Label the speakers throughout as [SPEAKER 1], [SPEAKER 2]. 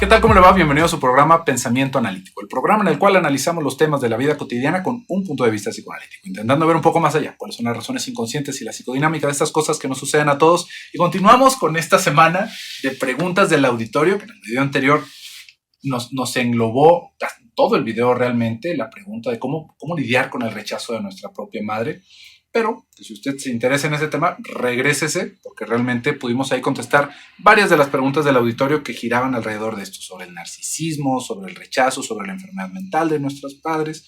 [SPEAKER 1] ¿Qué tal? ¿Cómo le va? Bienvenido a su programa Pensamiento Analítico, el programa en el cual analizamos los temas de la vida cotidiana con un punto de vista psicoanalítico, intentando ver un poco más allá cuáles son las razones inconscientes y la psicodinámica de estas cosas que nos suceden a todos. Y continuamos con esta semana de preguntas del auditorio, que en el video anterior nos englobó todo el video realmente, la pregunta de cómo lidiar con el rechazo de nuestra propia madre. Pero si usted se interesa en ese tema, regrésese, porque realmente pudimos ahí contestar varias de las preguntas del auditorio que giraban alrededor de esto, sobre el narcisismo, sobre el rechazo, sobre la enfermedad mental de nuestros padres,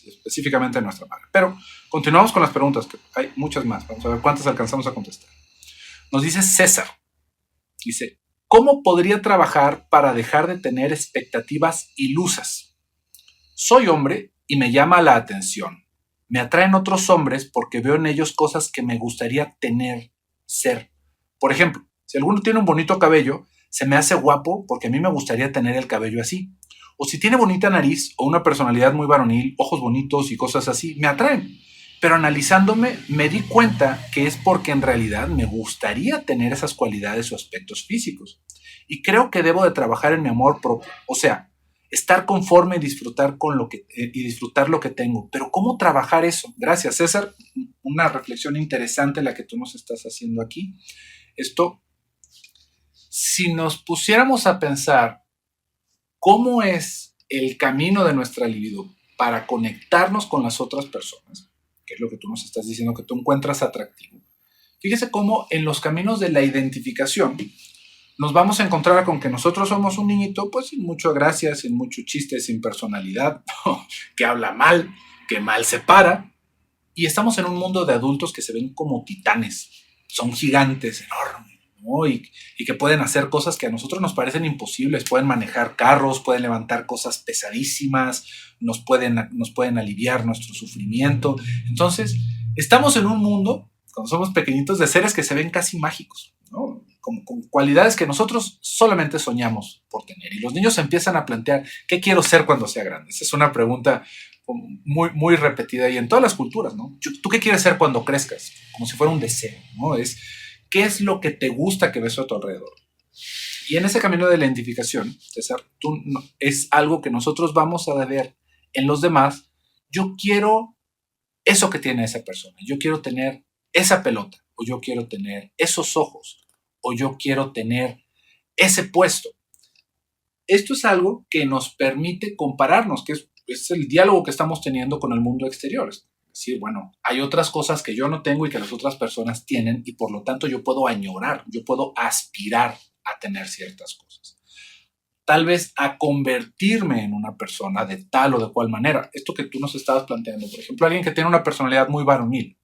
[SPEAKER 1] específicamente de nuestra madre. Pero continuamos con las preguntas, que hay muchas más. Vamos a ver cuántas alcanzamos a contestar. Nos dice César, dice, ¿cómo podría trabajar para dejar de tener expectativas ilusas? Soy hombre y me llama la atención. Me atraen otros hombres porque veo en ellos cosas que me gustaría ser. Por ejemplo, si alguno tiene un bonito cabello, se me hace guapo porque a mí me gustaría tener el cabello así. O si tiene bonita nariz o una personalidad muy varonil, ojos bonitos y cosas así, me atraen. Pero analizándome me di cuenta que es porque en realidad me gustaría tener esas cualidades o aspectos físicos. Y creo que debo de trabajar en mi amor propio. O sea, estar conforme y disfrutar lo que tengo. Pero ¿cómo trabajar eso? Gracias, César. Una reflexión interesante la que tú nos estás haciendo aquí. Esto, si nos pusiéramos a pensar cómo es el camino de nuestra libido para conectarnos con las otras personas, que es lo que tú nos estás diciendo que tú encuentras atractivo, fíjese cómo en los caminos de la identificación nos vamos a encontrar con que nosotros somos un niñito, pues sin mucha gracia, sin mucho chiste, sin personalidad, que habla mal, que mal se para, y estamos en un mundo de adultos que se ven como titanes, son gigantes, enormes, ¿no? Y que pueden hacer cosas que a nosotros nos parecen imposibles, pueden manejar carros, pueden levantar cosas pesadísimas, nos pueden aliviar nuestro sufrimiento. Entonces, estamos en un mundo, cuando somos pequeñitos, de seres que se ven casi mágicos, ¿no? Con cualidades que nosotros solamente soñamos por tener. Y los niños se empiezan a plantear, ¿qué quiero ser cuando sea grande? Esa es una pregunta muy, muy repetida y en todas las culturas, ¿no? ¿Tú qué quieres ser cuando crezcas? Como si fuera un deseo, ¿no? ¿Qué es lo que te gusta que ves a tu alrededor? Y en ese camino de la identificación, César, es algo que nosotros vamos a ver en los demás. Yo quiero eso que tiene esa persona. Yo quiero tener esa pelota, o yo quiero tener esos ojos, o yo quiero tener ese puesto. Esto es algo que nos permite compararnos, que es el diálogo que estamos teniendo con el mundo exterior. Es decir, bueno, hay otras cosas que yo no tengo y que las otras personas tienen y por lo tanto yo puedo añorar, yo puedo aspirar a tener ciertas cosas. Tal vez a convertirme en una persona de tal o de cual manera. Esto que tú nos estabas planteando, por ejemplo, alguien que tiene una personalidad muy varonil.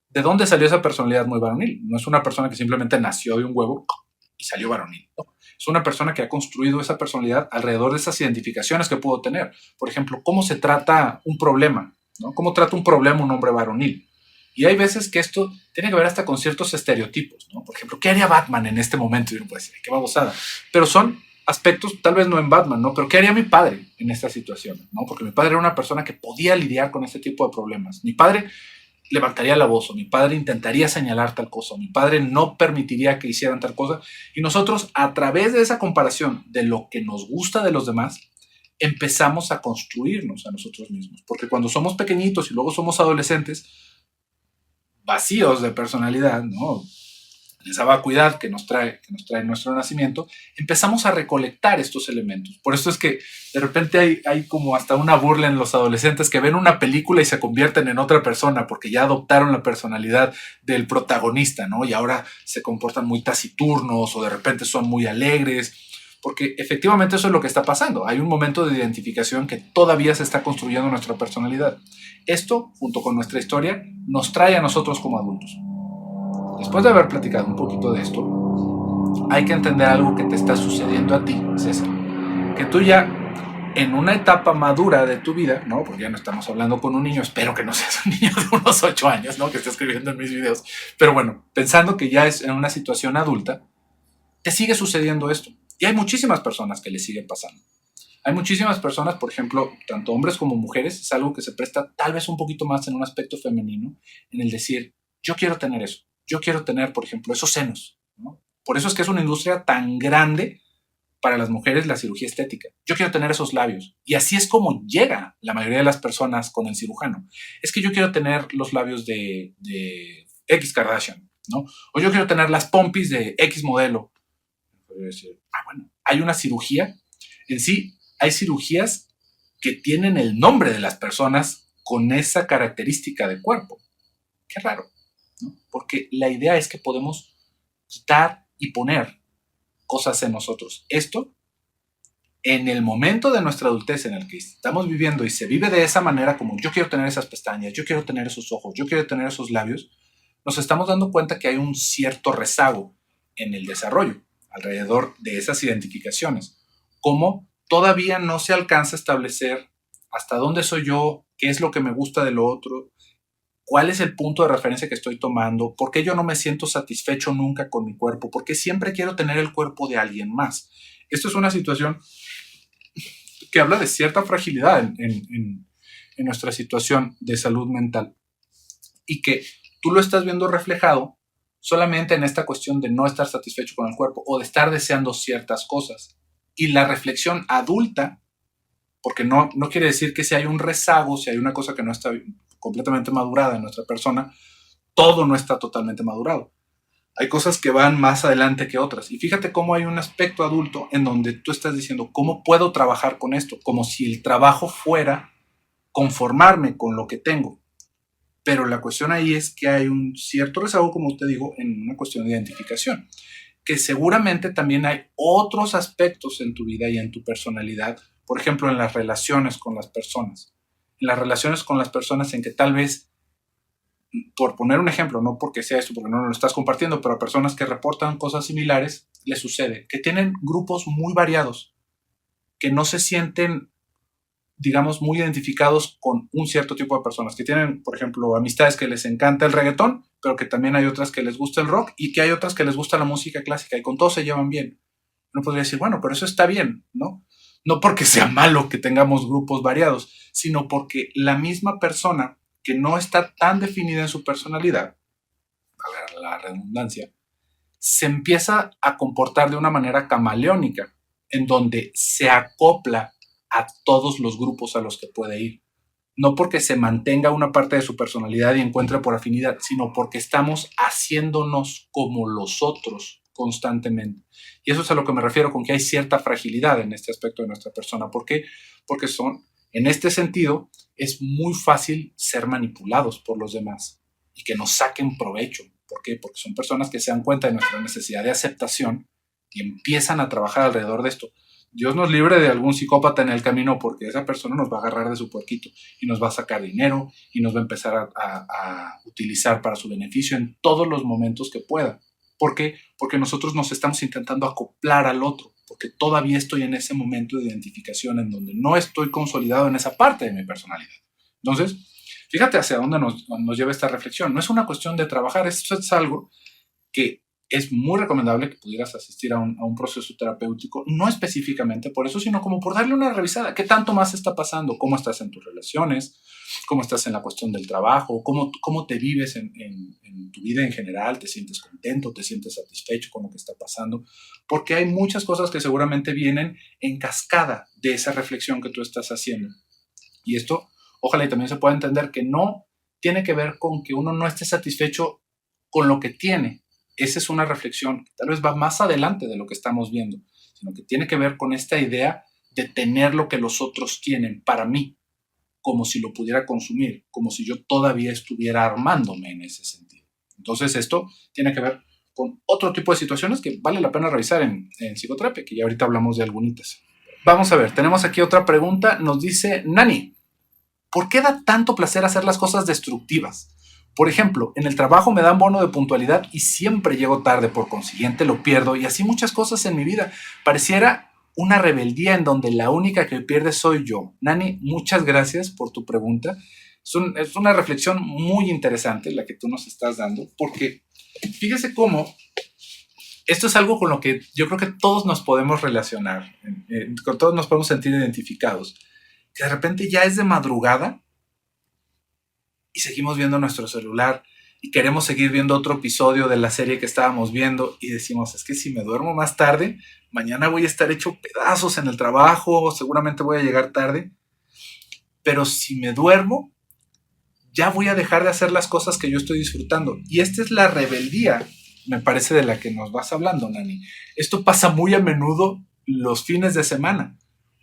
[SPEAKER 1] ¿De dónde salió esa personalidad muy varonil? No es una persona que simplemente nació de un huevo y salió varonil. No. Es una persona que ha construido esa personalidad alrededor de esas identificaciones que pudo tener. Por ejemplo, ¿cómo se trata un problema? ¿No? ¿Cómo trata un problema un hombre varonil? Y hay veces que esto tiene que ver hasta con ciertos estereotipos, ¿no? Por ejemplo, ¿qué haría Batman en este momento? Y uno puede decir, qué babosada. Pero son aspectos, tal vez no en Batman, ¿no? Pero ¿qué haría mi padre en esta situación? ¿No? Porque mi padre era una persona que podía lidiar con este tipo de problemas. Mi padre levantaría la voz, o mi padre intentaría señalar tal cosa, o mi padre no permitiría que hicieran tal cosa. Y nosotros, a través de esa comparación de lo que nos gusta de los demás, empezamos a construirnos a nosotros mismos. Porque cuando somos pequeñitos y luego somos adolescentes, vacíos de personalidad, ¿no? Esa vacuidad que nos trae nuestro nacimiento, empezamos a recolectar estos elementos. Por eso es que de repente hay como hasta una burla en los adolescentes que ven una película y se convierten en otra persona porque ya adoptaron la personalidad del protagonista, ¿no? Y ahora se comportan muy taciturnos o de repente son muy alegres, porque efectivamente eso es lo que está pasando. Hay un momento de identificación que todavía se está construyendo nuestra personalidad. Esto, junto con nuestra historia, nos trae a nosotros como adultos. Después de haber platicado un poquito de esto, hay que entender algo que te está sucediendo a ti, César. Que tú ya, en una etapa madura de tu vida, ¿no? Porque ya no estamos hablando con un niño, espero que no seas un niño de unos 8 años, ¿no? Que esté escribiendo en mis videos. Pero bueno, pensando que ya es en una situación adulta, te sigue sucediendo esto. Y hay muchísimas personas que le siguen pasando. Hay muchísimas personas, por ejemplo, tanto hombres como mujeres, es algo que se presta tal vez un poquito más en un aspecto femenino, en el decir, yo quiero tener eso. Yo quiero tener, por ejemplo, esos senos, ¿no? Por eso es que es una industria tan grande para las mujeres la cirugía estética. Yo quiero tener esos labios. Y así es como llega la mayoría de las personas con el cirujano. Es que yo quiero tener los labios de X Kardashian, ¿no? O yo quiero tener las pompis de X modelo. Bueno, hay una cirugía. En sí, hay cirugías que tienen el nombre de las personas con esa característica de cuerpo. Qué raro, ¿no? Porque la idea es que podemos quitar y poner cosas en nosotros. Esto, en el momento de nuestra adultez en el que estamos viviendo y se vive de esa manera, como yo quiero tener esas pestañas, yo quiero tener esos ojos, yo quiero tener esos labios, nos estamos dando cuenta que hay un cierto rezago en el desarrollo alrededor de esas identificaciones. Como todavía no se alcanza a establecer hasta dónde soy yo, qué es lo que me gusta de lo otro, cuál es el punto de referencia que estoy tomando, por qué yo no me siento satisfecho nunca con mi cuerpo, por qué siempre quiero tener el cuerpo de alguien más. Esto es una situación que habla de cierta fragilidad en nuestra situación de salud mental y que tú lo estás viendo reflejado solamente en esta cuestión de no estar satisfecho con el cuerpo o de estar deseando ciertas cosas. Y la reflexión adulta, porque no quiere decir que si hay un rezago, si hay una cosa que no está completamente madurada en nuestra persona, todo no está totalmente madurado. Hay cosas que van más adelante que otras. Y fíjate cómo hay un aspecto adulto en donde tú estás diciendo, ¿cómo puedo trabajar con esto? Como si el trabajo fuera conformarme con lo que tengo. Pero la cuestión ahí es que hay un cierto rezago, como te digo, en una cuestión de identificación. Que seguramente también hay otros aspectos en tu vida y en tu personalidad, por ejemplo, en las relaciones con las personas. En las relaciones con las personas en que tal vez, por poner un ejemplo, no porque sea esto, porque no lo estás compartiendo, pero a personas que reportan cosas similares, les sucede que tienen grupos muy variados, que no se sienten, digamos, muy identificados con un cierto tipo de personas, que tienen, por ejemplo, amistades que les encanta el reggaetón, pero que también hay otras que les gusta el rock y que hay otras que les gusta la música clásica y con todos se llevan bien. Uno podría decir, bueno, pero eso está bien, ¿no? No porque sea malo que tengamos grupos variados, sino porque la misma persona que no está tan definida en su personalidad, a ver la redundancia, se empieza a comportar de una manera camaleónica, en donde se acopla a todos los grupos a los que puede ir. No porque se mantenga una parte de su personalidad y encuentre por afinidad, sino porque estamos haciéndonos como los otros constantemente. Y eso es a lo que me refiero con que hay cierta fragilidad en este aspecto de nuestra persona. ¿Por qué? Porque en este sentido, es muy fácil ser manipulados por los demás y que nos saquen provecho. ¿Por qué? Porque son personas que se dan cuenta de nuestra necesidad de aceptación y empiezan a trabajar alrededor de esto. Dios nos libre de algún psicópata en el camino porque esa persona nos va a agarrar de su puerquito y nos va a sacar dinero y nos va a empezar a utilizar para su beneficio en todos los momentos que pueda. ¿Por qué? Porque nosotros nos estamos intentando acoplar al otro, porque todavía estoy en ese momento de identificación en donde no estoy consolidado en esa parte de mi personalidad. Entonces, fíjate hacia dónde nos lleva esta reflexión. No es una cuestión de trabajar, esto es algo que es muy recomendable que pudieras asistir a un proceso terapéutico, no específicamente por eso, sino como por darle una revisada. ¿Qué tanto más está pasando? ¿Cómo estás en tus relaciones? ¿Cómo estás en la cuestión del trabajo? ¿Cómo te vives en tu vida en general? ¿Te sientes contento? ¿Te sientes satisfecho con lo que está pasando? Porque hay muchas cosas que seguramente vienen en cascada de esa reflexión que tú estás haciendo. Y esto, ojalá y también se pueda entender que no tiene que ver con que uno no esté satisfecho con lo que tiene. Esa es una reflexión que tal vez va más adelante de lo que estamos viendo, sino que tiene que ver con esta idea de tener lo que los otros tienen para mí, como si lo pudiera consumir, como si yo todavía estuviera armándome en ese sentido. Entonces esto tiene que ver con otro tipo de situaciones que vale la pena revisar en psicoterapia, que ya ahorita hablamos de algunitas. Vamos a ver, tenemos aquí otra pregunta, nos dice Nani, ¿por qué da tanto placer hacer las cosas destructivas? Por ejemplo, en el trabajo me dan bono de puntualidad y siempre llego tarde, por consiguiente lo pierdo y así muchas cosas en mi vida. Pareciera una rebeldía en donde la única que pierde soy yo. Nani, muchas gracias por tu pregunta. Es una reflexión muy interesante la que tú nos estás dando, porque fíjese cómo esto es algo con lo que yo creo que todos nos podemos relacionar, con todos nos podemos sentir identificados. Que de repente ya es de madrugada y seguimos viendo nuestro celular y queremos seguir viendo otro episodio de la serie que estábamos viendo y decimos, es que si me duermo más tarde, mañana voy a estar hecho pedazos en el trabajo, seguramente voy a llegar tarde, pero si me duermo, ya voy a dejar de hacer las cosas que yo estoy disfrutando. Y esta es la rebeldía, me parece, de la que nos vas hablando, Nani. Esto pasa muy a menudo los fines de semana.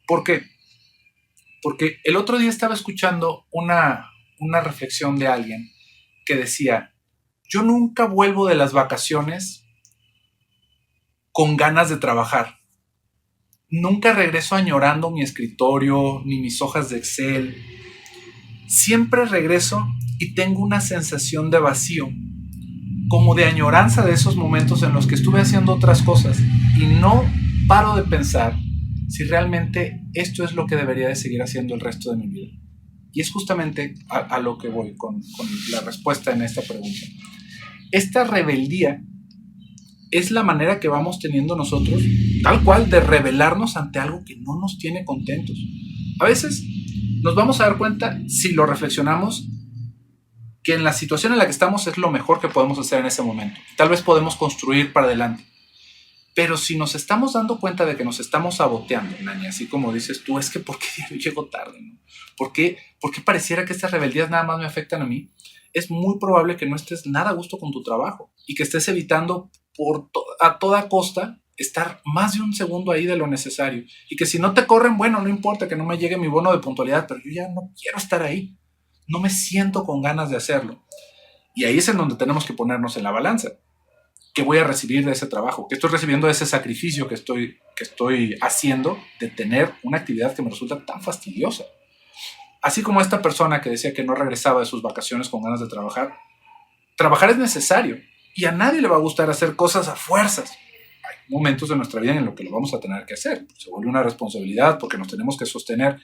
[SPEAKER 1] ¿Por qué? Porque el otro día estaba escuchando una reflexión de alguien que decía, yo nunca vuelvo de las vacaciones con ganas de trabajar. Nunca regreso añorando mi escritorio ni mis hojas de Excel. Siempre regreso y tengo una sensación de vacío, como de añoranza de esos momentos en los que estuve haciendo otras cosas y no paro de pensar si realmente esto es lo que debería de seguir haciendo el resto de mi vida. Y es justamente a lo que voy con la respuesta en esta pregunta. Esta rebeldía es la manera que vamos teniendo nosotros, tal cual, de rebelarnos ante algo que no nos tiene contentos. A veces nos vamos a dar cuenta, si lo reflexionamos, que en la situación en la que estamos es lo mejor que podemos hacer en ese momento. Tal vez podemos construir para adelante. Pero si nos estamos dando cuenta de que nos estamos saboteando, Nani, así como dices tú, es que ¿por qué llego tarde? ¿No? ¿Por qué pareciera que estas rebeldías nada más me afectan a mí? Es muy probable que no estés nada a gusto con tu trabajo y que estés evitando a toda costa estar más de un segundo ahí de lo necesario. Y que si no te corren, bueno, no importa que no me llegue mi bono de puntualidad, pero yo ya no quiero estar ahí. No me siento con ganas de hacerlo. Y ahí es en donde tenemos que ponernos en la balanza. ¿Qué voy a recibir de ese trabajo? ¿Qué estoy recibiendo de ese sacrificio que estoy haciendo de tener una actividad que me resulta tan fastidiosa? Así como esta persona que decía que no regresaba de sus vacaciones con ganas de trabajar, trabajar es necesario y a nadie le va a gustar hacer cosas a fuerzas. Hay momentos de nuestra vida en los que lo vamos a tener que hacer. Se vuelve una responsabilidad porque nos tenemos que sostener,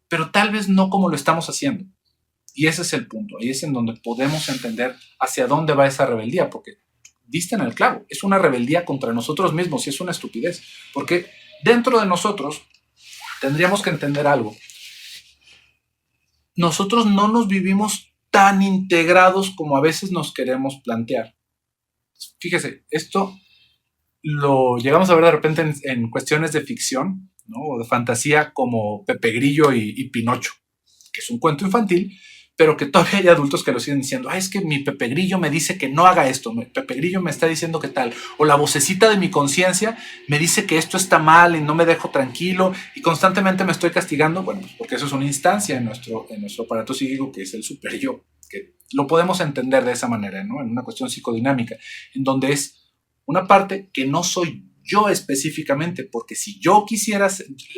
[SPEAKER 1] pero tal vez no como lo estamos haciendo. Y ese es el punto. Ahí es en donde podemos entender hacia dónde va esa rebeldía, porque diste en el clavo. Es una rebeldía contra nosotros mismos y es una estupidez. Porque dentro de nosotros tendríamos que entender algo. Nosotros no nos vivimos tan integrados como a veces nos queremos plantear. Fíjese, esto lo llegamos a ver de repente en cuestiones de ficción, ¿no? O de fantasía, como Pepe Grillo y Pinocho, que es un cuento infantil, pero que todavía hay adultos que lo siguen diciendo, es que mi Pepe Grillo me dice que no haga esto, mi Pepe Grillo me está diciendo que tal, o la vocecita de mi conciencia me dice que esto está mal y no me dejo tranquilo y constantemente me estoy castigando, bueno, pues porque eso es una instancia en nuestro aparato psíquico que es el super yo, que lo podemos entender de esa manera, ¿no? En una cuestión psicodinámica, en donde es una parte que no soy yo específicamente, porque si yo quisiera,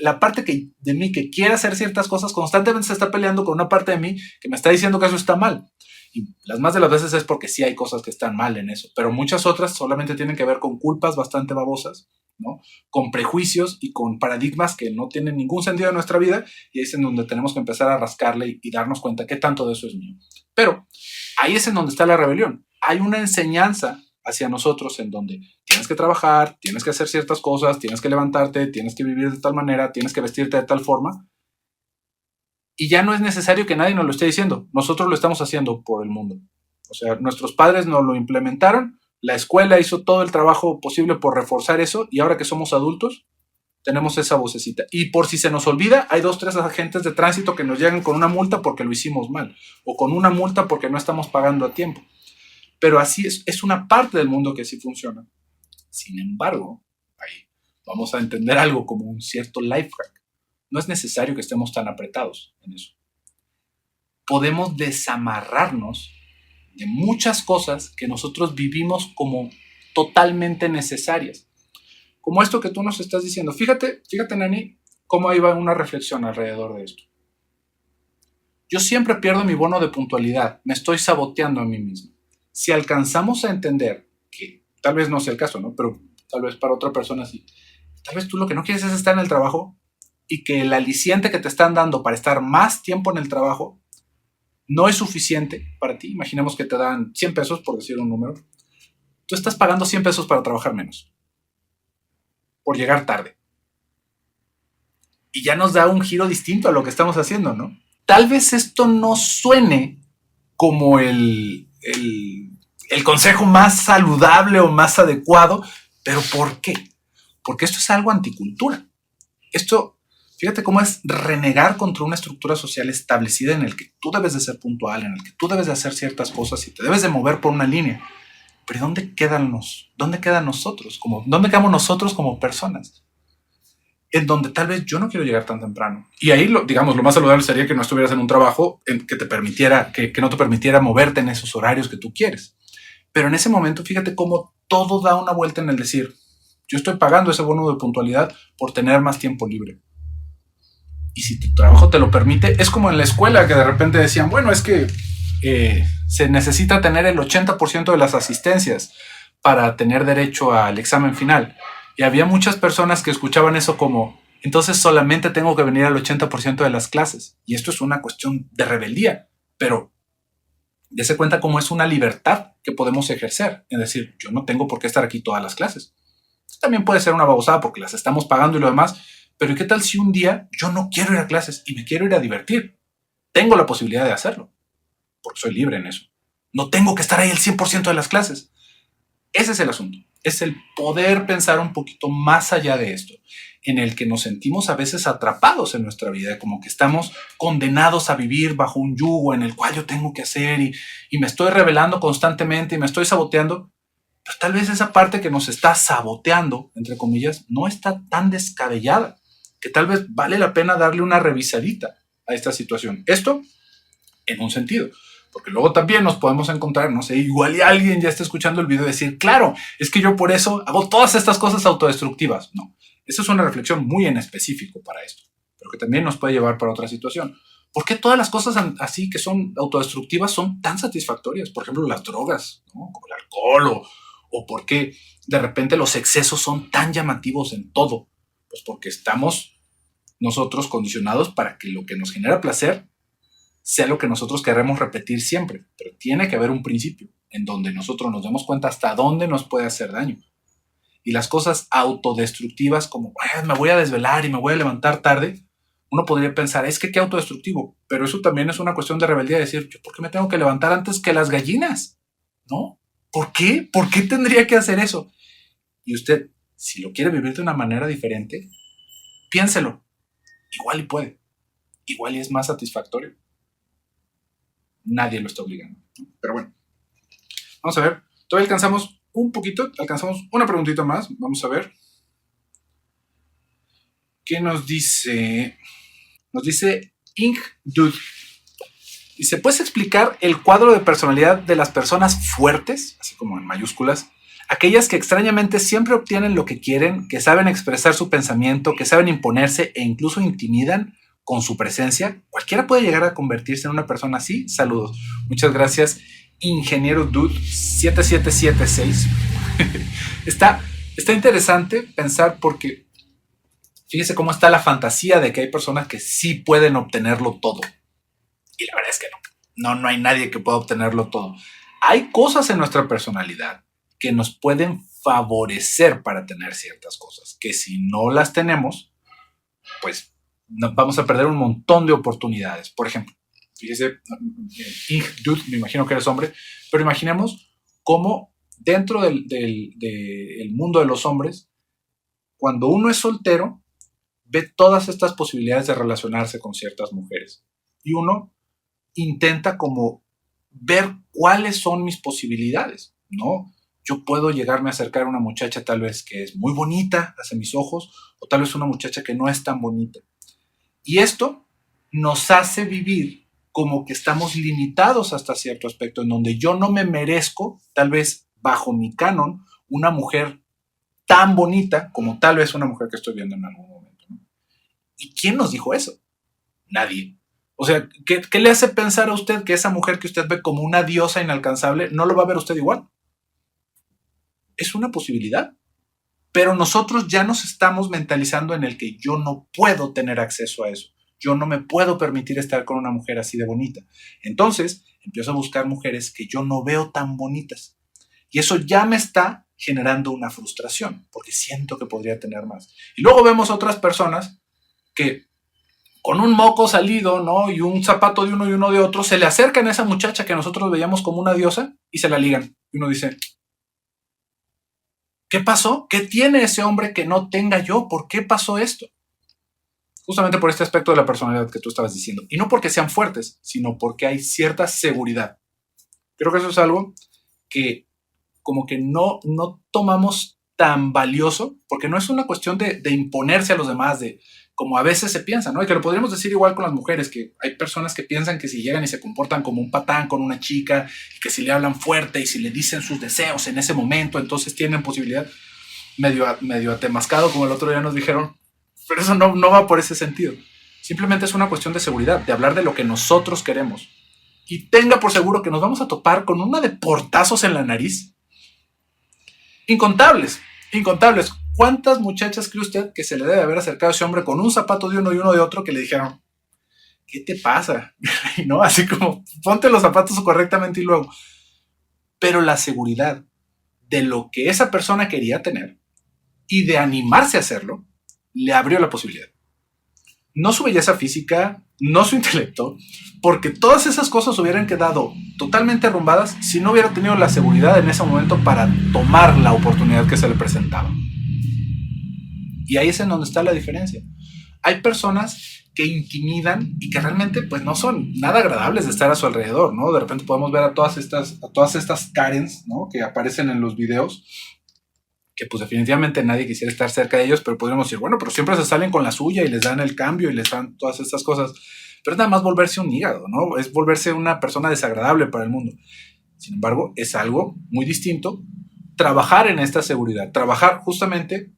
[SPEAKER 1] la parte de mí que quiere hacer ciertas cosas constantemente se está peleando con una parte de mí que me está diciendo que eso está mal. Y las más de las veces es porque sí hay cosas que están mal en eso, pero muchas otras solamente tienen que ver con culpas bastante babosas, ¿no? Con prejuicios y con paradigmas que no tienen ningún sentido en nuestra vida, y es en donde tenemos que empezar a rascarle y darnos cuenta qué tanto de eso es mío. Pero ahí es en donde está la rebelión. Hay una enseñanza hacia nosotros en donde tienes que trabajar, tienes que hacer ciertas cosas, tienes que levantarte, tienes que vivir de tal manera, tienes que vestirte de tal forma, y ya no es necesario que nadie nos lo esté diciendo, nosotros lo estamos haciendo por el mundo. O sea, nuestros padres nos lo implementaron, la escuela hizo todo el trabajo posible por reforzar eso, y ahora que somos adultos, tenemos esa vocecita. Y por si se nos olvida, hay 2, 3 agentes de tránsito que nos llegan con una multa porque lo hicimos mal, o con una multa porque no estamos pagando a tiempo. Pero así es una parte del mundo que así funciona. Sin embargo, ahí vamos a entender algo como un cierto life hack. No es necesario que estemos tan apretados en eso. Podemos desamarrarnos de muchas cosas que nosotros vivimos como totalmente necesarias. Como esto que tú nos estás diciendo. Fíjate, Nani, cómo ahí va una reflexión alrededor de esto. Yo siempre pierdo mi bono de puntualidad. Me estoy saboteando a mí mismo. Si alcanzamos a entender, que tal vez no sea el caso, ¿no? Pero tal vez para otra persona sí. Tal vez tú lo que no quieres es estar en el trabajo y que el aliciente que te están dando para estar más tiempo en el trabajo no es suficiente para ti. Imaginemos que te dan 100 pesos, por decir un número. Tú estás pagando 100 pesos para trabajar menos, por llegar tarde. Y ya nos da un giro distinto a lo que estamos haciendo, ¿no? Tal vez esto no suene como el consejo más saludable o más adecuado. ¿Pero por qué? Porque esto es algo anticultura. Esto, fíjate cómo es renegar contra una estructura social establecida en el que tú debes de ser puntual, en el que tú debes de hacer ciertas cosas y te debes de mover por una línea. Pero ¿dónde quedan nosotros? ¿Dónde quedamos nosotros como personas? En donde tal vez yo no quiero llegar tan temprano. Y ahí, digamos, lo más saludable sería que no estuvieras en un trabajo que te permitiera, que no te permitiera moverte en esos horarios que tú quieres. Pero en ese momento, fíjate cómo todo da una vuelta en el decir, yo estoy pagando ese bono de puntualidad por tener más tiempo libre. Y si tu trabajo te lo permite, es como en la escuela que de repente decían, bueno, es que se necesita tener el 80% de las asistencias para tener derecho al examen final. Y había muchas personas que escuchaban eso como, entonces solamente tengo que venir al 80% de las clases. Y esto es una cuestión de rebeldía, pero dése cuenta cómo es una libertad que podemos ejercer. Es decir, yo no tengo por qué estar aquí todas las clases. También puede ser una babosada porque las estamos pagando y lo demás, pero ¿qué tal si un día yo no quiero ir a clases y me quiero ir a divertir? Tengo la posibilidad de hacerlo, porque soy libre en eso. No tengo que estar ahí el 100% de las clases. Ese es el asunto. Es el poder pensar un poquito más allá de esto, en el que nos sentimos a veces atrapados en nuestra vida, como que estamos condenados a vivir bajo un yugo en el cual yo tengo que hacer y me estoy rebelando constantemente y me estoy saboteando. Pero tal vez esa parte que nos está saboteando, entre comillas, no está tan descabellada, que tal vez vale la pena darle una revisadita a esta situación. Esto en un sentido. Porque luego también nos podemos encontrar, no sé, igual y alguien ya está escuchando el video y decir, claro, es que yo por eso hago todas estas cosas autodestructivas. No, eso es una reflexión muy en específico para esto, pero que también nos puede llevar para otra situación. ¿Por qué todas las cosas así que son autodestructivas son tan satisfactorias? Por ejemplo, las drogas, ¿no? Como el alcohol o por qué de repente los excesos son tan llamativos en todo. Pues porque estamos nosotros condicionados para que lo que nos genera placer sea lo que nosotros queremos repetir siempre, pero tiene que haber un principio en donde nosotros nos demos cuenta hasta dónde nos puede hacer daño. Y las cosas autodestructivas como me voy a desvelar y me voy a levantar tarde, uno podría pensar, es que qué autodestructivo, pero eso también es una cuestión de rebeldía, decir, ¿yo por qué me tengo que levantar antes que las gallinas? ¿No? ¿Por qué? ¿Por qué tendría que hacer eso? Y usted, si lo quiere vivir de una manera diferente, piénselo. Igual y puede. Igual y es más satisfactorio. Nadie lo está obligando. Pero bueno, vamos a ver. Todavía alcanzamos un poquito, alcanzamos una preguntita más. Vamos a ver. ¿Qué nos dice? Nos dice Ink Dude. Dice, ¿puedes explicar el cuadro de personalidad de las personas fuertes, así como en mayúsculas? Aquellas que extrañamente siempre obtienen lo que quieren, que saben expresar su pensamiento, que saben imponerse e incluso intimidan con su presencia. ¿Cualquiera puede llegar a convertirse en una persona así? Saludos. Muchas gracias, Ingeniero Dude 7776. Está interesante pensar porque fíjese cómo está la fantasía de que hay personas que sí pueden obtenerlo todo. Y la verdad es que no. No hay nadie que pueda obtenerlo todo. Hay cosas en nuestra personalidad que nos pueden favorecer para tener ciertas cosas, que si no las tenemos, pues vamos a perder un montón de oportunidades. Por ejemplo, fíjese, Dude, me imagino que eres hombre, pero imaginemos cómo dentro del mundo de los hombres, cuando uno es soltero, ve todas estas posibilidades de relacionarse con ciertas mujeres. Y uno intenta como ver cuáles son mis posibilidades, ¿no? Yo puedo llegarme a acercar a una muchacha tal vez que es muy bonita hacia mis ojos, o tal vez una muchacha que no es tan bonita. Y esto nos hace vivir como que estamos limitados hasta cierto aspecto, en donde yo no me merezco, tal vez bajo mi canon, una mujer tan bonita como tal vez una mujer que estoy viendo en algún momento, ¿no? ¿Y quién nos dijo eso? Nadie. O sea, ¿qué le hace pensar a usted que esa mujer que usted ve como una diosa inalcanzable no lo va a ver usted igual? Es una posibilidad. Pero nosotros ya nos estamos mentalizando en el que yo no puedo tener acceso a eso. Yo no me puedo permitir estar con una mujer así de bonita. Entonces, empiezo a buscar mujeres que yo no veo tan bonitas. Y eso ya me está generando una frustración, porque siento que podría tener más. Y luego vemos otras personas que con un moco salido, ¿no? Y un zapato de uno y uno de otro, se le acercan a esa muchacha que nosotros veíamos como una diosa y se la ligan. Y uno dice, ¿qué pasó? ¿Qué tiene ese hombre que no tenga yo? ¿Por qué pasó esto? Justamente por este aspecto de la personalidad que tú estabas diciendo. Y no porque sean fuertes, sino porque hay cierta seguridad. Creo que eso es algo que como que no tomamos tan valioso, porque no es una cuestión de imponerse a los demás, de como a veces se piensa, ¿no? Y que lo podríamos decir igual con las mujeres, que hay personas que piensan que si llegan y se comportan como un patán con una chica, y que si le hablan fuerte y si le dicen sus deseos en ese momento, entonces tienen posibilidad, medio atemascado, como el otro día nos dijeron, pero eso no va por ese sentido. Simplemente es una cuestión de seguridad, de hablar de lo que nosotros queremos. Y tenga por seguro que nos vamos a topar con una de portazos en la nariz. Incontables, incontables. ¿Cuántas muchachas cree usted que se le debe haber acercado a ese hombre con un zapato de uno y uno de otro que le dijeron, ¿qué te pasa? ¿No? Así como, ponte los zapatos correctamente y luego. Pero la seguridad de lo que esa persona quería tener y de animarse a hacerlo, le abrió la posibilidad. No su belleza física, no su intelecto, porque todas esas cosas hubieran quedado totalmente arrumbadas si no hubiera tenido la seguridad en ese momento para tomar la oportunidad que se le presentaba. Y ahí es en donde está la diferencia. Hay personas que intimidan y que realmente pues no son nada agradables de estar a su alrededor, ¿no? De repente podemos ver a todas estas Karens, ¿no? Que aparecen en los videos, que pues definitivamente nadie quisiera estar cerca de ellos, pero podríamos decir, bueno, pero siempre se salen con la suya y les dan el cambio y les dan todas estas cosas. Pero es nada más volverse un hígado, ¿no? Es volverse una persona desagradable para el mundo. Sin embargo, es algo muy distinto trabajar en esta seguridad, trabajar justamente,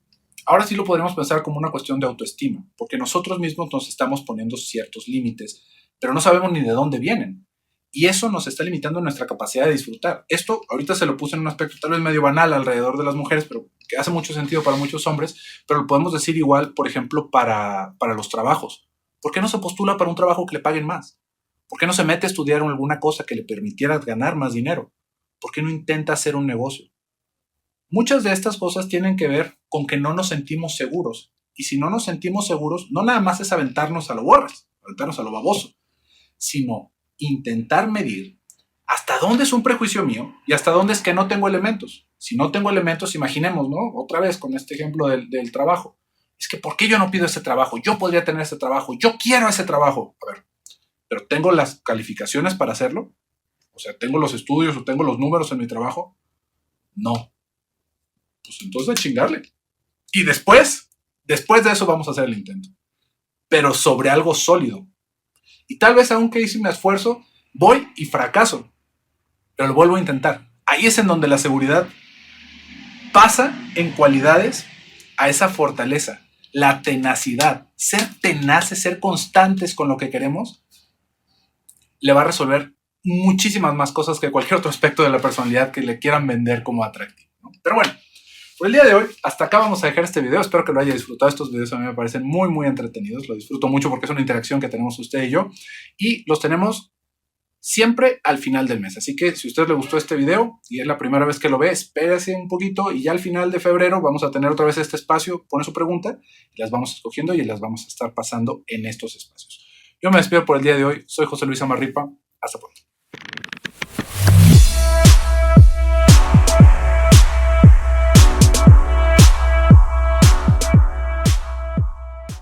[SPEAKER 1] ahora sí lo podríamos pensar como una cuestión de autoestima, porque nosotros mismos nos estamos poniendo ciertos límites, pero no sabemos ni de dónde vienen. Y eso nos está limitando nuestra capacidad de disfrutar. Esto ahorita se lo puse en un aspecto tal vez medio banal alrededor de las mujeres, pero que hace mucho sentido para muchos hombres, pero lo podemos decir igual, por ejemplo, para los trabajos. ¿Por qué no se postula para un trabajo que le paguen más? ¿Por qué no se mete a estudiar alguna cosa que le permitiera ganar más dinero? ¿Por qué no intenta hacer un negocio? Muchas de estas cosas tienen que ver con que no nos sentimos seguros. Y si no nos sentimos seguros, no nada más es aventarnos a lo borras, aventarnos a lo baboso, sino intentar medir hasta dónde es un prejuicio mío y hasta dónde es que no tengo elementos. Si no tengo elementos, imaginemos, ¿no? Otra vez con este ejemplo del trabajo. Es que ¿por qué yo no pido ese trabajo? Yo podría tener ese trabajo, yo quiero ese trabajo. A ver, pero ¿tengo las calificaciones para hacerlo? O sea, ¿tengo los estudios o tengo los números en mi trabajo? No. Pues entonces a chingarle. Y después de eso vamos a hacer el intento. Pero sobre algo sólido. Y tal vez aunque hice mi esfuerzo, voy y fracaso. Pero lo vuelvo a intentar. Ahí es en donde la seguridad pasa en cualidades a esa fortaleza. La tenacidad. Ser tenaces, ser constantes con lo que queremos, le va a resolver muchísimas más cosas que cualquier otro aspecto de la personalidad que le quieran vender como atractivo, ¿no? Pero bueno, por el día de hoy, hasta acá vamos a dejar este video. Espero que lo haya disfrutado. Estos videos a mí me parecen muy, muy entretenidos. Lo disfruto mucho porque es una interacción que tenemos usted y yo. Y los tenemos siempre al final del mes. Así que si a usted le gustó este video y es la primera vez que lo ve, espérese un poquito y ya al final de febrero vamos a tener otra vez este espacio. Pone su pregunta y las vamos escogiendo y las vamos a estar pasando en estos espacios. Yo me despido por el día de hoy. Soy José Luis Amarripa. Hasta pronto.